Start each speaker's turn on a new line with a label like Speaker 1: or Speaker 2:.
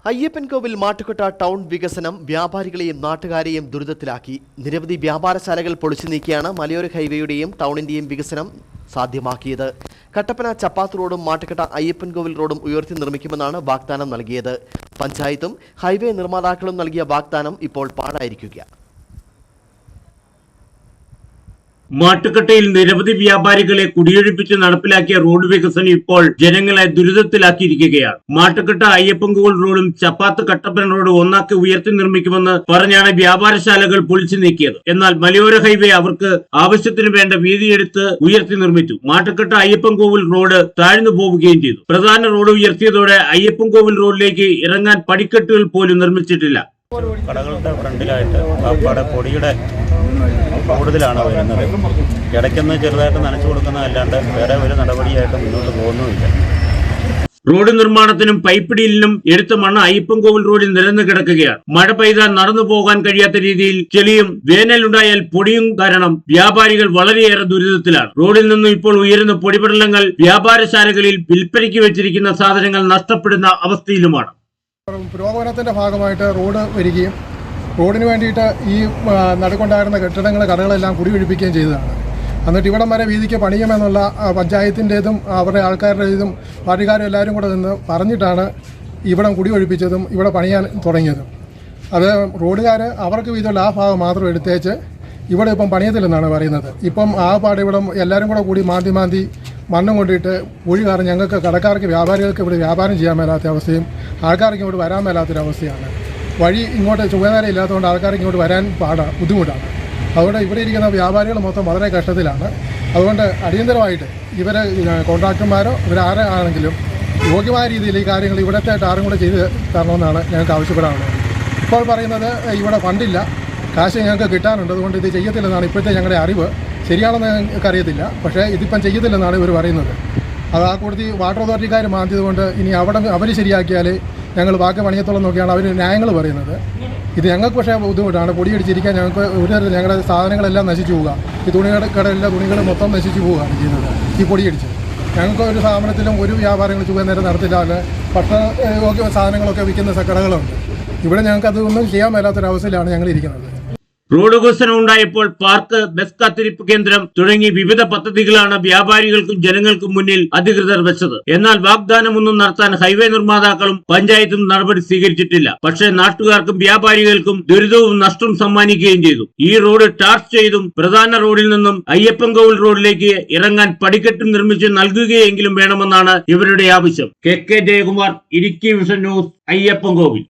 Speaker 1: Ayyappancoil മാട്ടുകൊട്ട town വികസനം വ്യാപാരികളെയും നാട്ടുകാരെയും ദുരിതത്തിലാക്കി. നിരവധി വ്യാപാരശാലകൾ പൊളിച്ചു നീക്കിയാണ് മലയോര ഹൈവേയുടെയും ടൗണിന്റെയും വികസനം സാധ്യമാക്കിയത്. കട്ടപ്പന ചപ്പാത്ത് റോഡും മാട്ടുകൊട്ട അയ്യപ്പൻകോവിൽ റോഡും ഉയർത്തി നിർമ്മിക്കുമെന്നാണ് വാഗ്ദാനം നൽകിയത്. പഞ്ചായത്തും ഹൈവേ നിർമ്മാതാക്കളും നൽകിയ വാഗ്ദാനം ഇപ്പോൾ പാഴായിരിക്കുകയാണ്.
Speaker 2: മാട്ടുക്കട്ടയിൽ നിരവധി വ്യാപാരികളെ കുടിയൊഴിപ്പിച്ച് നടപ്പിലാക്കിയ റോഡ് വികസനം ഇപ്പോൾ ജനങ്ങളെ ദുരിതത്തിലാക്കിയിരിക്കുകയാണ്. മാട്ടുക്കട്ട അയ്യപ്പൻകോവിൽ റോഡും ചപ്പാത്ത് കട്ടപ്പന റോഡ് ഒന്നാക്കി ഉയർത്തി നിർമ്മിക്കുമെന്ന് പറഞ്ഞാണ് വ്യാപാരശാലകൾ പൊളിച്ചു നീക്കിയത്. എന്നാൽ മലയോര ഹൈവേ അവർക്ക് ആവശ്യത്തിന് വേണ്ട വീതിയെടുത്ത് ഉയർത്തി നിർമ്മിച്ചു. മാട്ടുക്കട്ട അയ്യപ്പൻകോവിൽ റോഡ് താഴ്ന്നു പോവുകയും ചെയ്തു. പ്രധാന റോഡ് ഉയർത്തിയതോടെ അയ്യപ്പൻകോവിൽ റോഡിലേക്ക് ഇറങ്ങാൻ പടിക്കെട്ടുകൾ പോലും നിർമ്മിച്ചിട്ടില്ല.
Speaker 3: കടകളുടെ ഫ്രണ്ടിലായിട്ട് പൊടിയുടെ കൂടുതലാണ് വരുന്നത്. ഇടയ്ക്കൊന്ന് ചെറുതായിട്ട് നനച്ചു കൊടുക്കുന്നതല്ലാണ്ട് വേറെ ഒരു നടപടിയായിട്ട് മുന്നോട്ട് പോകുന്നുമില്ല.
Speaker 2: റോഡ് നിർമ്മാണത്തിനും പൈപ്പിടിയിലിനും എടുത്ത മണ്ണ് അയ്യപ്പൻകോവിൽ റോഡിൽ നിരന്നു കിടക്കുകയാണ്. മഴ പെയ്താൽ നടന്നു പോകാൻ കഴിയാത്ത രീതിയിൽ ചെളിയും വേനലുണ്ടായാൽ പൊടിയും കാരണം വ്യാപാരികൾ വളരെയേറെ ദുരിതത്തിലാണ്. റോഡിൽ നിന്നും ഇപ്പോൾ ഉയരുന്ന പൊടിപടലങ്ങൾ വ്യാപാരശാലകളിൽ വിൽപ്പനയ്ക്ക് വെച്ചിരിക്കുന്ന സാധനങ്ങൾ നഷ്ടപ്പെടുന്ന അവസ്ഥയിലുമാണ്.
Speaker 4: പുരോഗമനത്തിന്റെ ഭാഗമായിട്ട് റോഡ് വരികയും റോഡിന് വേണ്ടിയിട്ട് ഈ നടുക്കൊണ്ടായിരുന്ന കെട്ടിടങ്ങൾ കടകളെല്ലാം കുടിയൊഴിപ്പിക്കുകയും ചെയ്തതാണ്. എന്നിട്ട് ഇവിടം വരെ വീതിക്ക് പണിയുമെന്നുള്ള പഞ്ചായത്തിൻ്റെതും അവരുടെ ആൾക്കാരുടേതും പാർട്ടിക്കാരും എല്ലാവരും കൂടെ നിന്ന് പറഞ്ഞിട്ടാണ് ഇവിടം കുടിയൊഴിപ്പിച്ചതും ഇവിടെ പണിയാൻ തുടങ്ങിയതും. അത് റോഡുകാർ അവർക്ക് വീതമുള്ള ആ ഭാഗം മാത്രം എടുത്തേച്ച് ഇവിടെ ഇപ്പം പണിയത്തില്ലെന്നാണ് പറയുന്നത്. ഇപ്പം ആ പാട് ഇവിടം എല്ലാവരും കൂടെ കൂടി മാന്തി മണ്ണും കൊണ്ടിട്ട് കുഴി കാരണം ഞങ്ങൾക്ക് കടക്കാർക്ക് വ്യാപാരികൾക്ക് ഇവിടെ വ്യാപാരം ചെയ്യാൻ മേലാത്ത അവസ്ഥയും ആൾക്കാർക്ക് ഇങ്ങോട്ട് വരാൻ മേലാത്തൊരവസ്ഥയാണ്. വഴി ഇങ്ങോട്ട് ചുവനേര ഇല്ലാത്തതുകൊണ്ട് ആൾക്കാർക്ക് ഇങ്ങോട്ട് വരാൻ ബുദ്ധിമുട്ടാണ്. അതുകൊണ്ട് ഇവിടെ ഇരിക്കുന്ന വ്യാപാരികൾ മൊത്തം വളരെ കഷ്ടത്തിലാണ്. അതുകൊണ്ട് അടിയന്തരമായിട്ട് ഇവരെ കോൺട്രാക്ടർമാരോ ഇവരാരാണെങ്കിലും യോഗ്യമായ രീതിയിൽ ഈ കാര്യങ്ങൾ ഇവിടത്തെ ടാറും കൂടെ ചെയ്ത് തരണമെന്നാണ് ഞങ്ങൾക്ക് ആവശ്യപ്പെടാനുള്ളത്. ഇപ്പോൾ പറയുന്നത് ഇവിടെ ഫണ്ടില്ല, കാശ് ഞങ്ങൾക്ക് കിട്ടാനുണ്ട്, അതുകൊണ്ട് ഇത് ചെയ്യത്തില്ലെന്നാണ് ഇപ്പോഴത്തെ ഞങ്ങളുടെ അറിവ്. ശരിയാണെന്ന് ഞങ്ങൾക്ക് അറിയത്തില്ല, പക്ഷേ ഇതിപ്പം ചെയ്യത്തില്ലെന്നാണ് ഇവർ പറയുന്നത്. അത് ആ കൂടുതൽ വാട്ടർ അതോറിറ്റിക്കാർ മാറ്റിയത് കൊണ്ട് ഇനി അവർ ശരിയാക്കിയാൽ ഞങ്ങൾ ബാക്കി പണിയത്തോളം നോക്കിയാണ് അവർ ന്യായങ്ങൾ പറയുന്നത്. ഇത് ഞങ്ങൾക്ക് പക്ഷേ ബുദ്ധിമുട്ടാണ്. പൊടിയടിച്ചിരിക്കാൻ ഞങ്ങൾക്ക് ഒരു തരത്തിൽ ഞങ്ങളുടെ സാധനങ്ങളെല്ലാം നശിച്ചു പോവുക. ഈ തുണികടയിലെ തുണികൾ മൊത്തം നശിച്ചു പോവുകയാണ് ചെയ്യുന്നത് ഈ പൊടിയടിച്ച്. ഞങ്ങൾക്ക് ഒരു സ്ഥാപനത്തിലും ഒരു വ്യാപാരങ്ങൾ ചുവനേരം നടത്തില്ലാതെ ഭക്ഷണ സാധനങ്ങളൊക്കെ വിൽക്കുന്ന കടകളുണ്ട്. ഇവിടെ ഞങ്ങൾക്ക് അതൊന്നും ചെയ്യാൻ മേലാത്തൊരവസ്ഥയിലാണ് ഞങ്ങൾ ഇരിക്കുന്നത്.
Speaker 2: റോഡ് വികസനം ഉണ്ടായപ്പോൾ പാർക്ക്, ബസ് കാത്തിരിപ്പ് കേന്ദ്രം തുടങ്ങി വിവിധ പദ്ധതികളാണ് വ്യാപാരികൾക്കും ജനങ്ങൾക്കും മുന്നിൽ അധികൃതർ വെച്ചത്. എന്നാൽ വാഗ്ദാനമൊന്നും നടത്താൻ ഹൈവേ നിർമ്മാതാക്കളും പഞ്ചായത്തും നടപടി സ്വീകരിച്ചിട്ടില്ല. പക്ഷേ നാട്ടുകാർക്കും വ്യാപാരികൾക്കും ദുരിതവും നഷ്ടവും സമ്മാനിക്കുകയും ചെയ്തു. ഈ റോഡ് ടാർ ചെയ്തും പ്രധാന റോഡിൽ നിന്നും അയ്യപ്പൻകോവിൽ റോഡിലേക്ക് ഇറങ്ങാൻ പടിക്കെട്ടും നിർമ്മിച്ച് നൽകുകയെങ്കിലും വേണമെന്നാണ് ഇവരുടെ ആവശ്യം. K Jayakumar, Idukki vision news, Ayyappancoil.